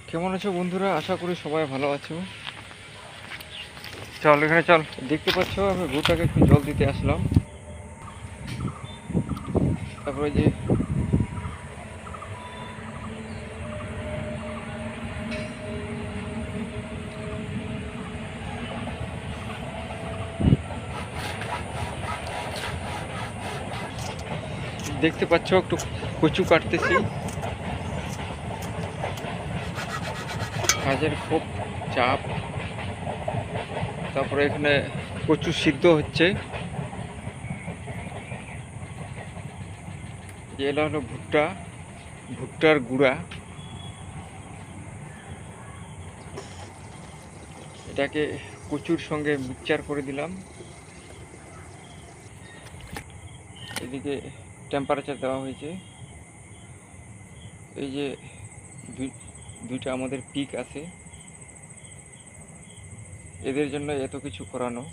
কেমন আছো বন্ধুরা? আশা করি সবাই ভালো আছো। চল এখানে চল। দেখতে পাচ্ছ আমি গরুটাকে একটু জল দিতে আসলাম। তারপরে যে দেখতে পাচ্ছ একটু কচু কাটতেছি। কাজের খুব চাপ। তারপরে এখানে কচু সিদ্ধ হচ্ছে। এটা হলো ভুট্টা, ভুট্টার গুঁড়া। এটাকে কচুর সঙ্গে মিক্সচার করে দিলাম। এদিকে টেম্পারেচার দেওয়া হয়েছে। এই যে দুইটা আমাদের পিক আছে, এদের জন্য এত কিছু করানো।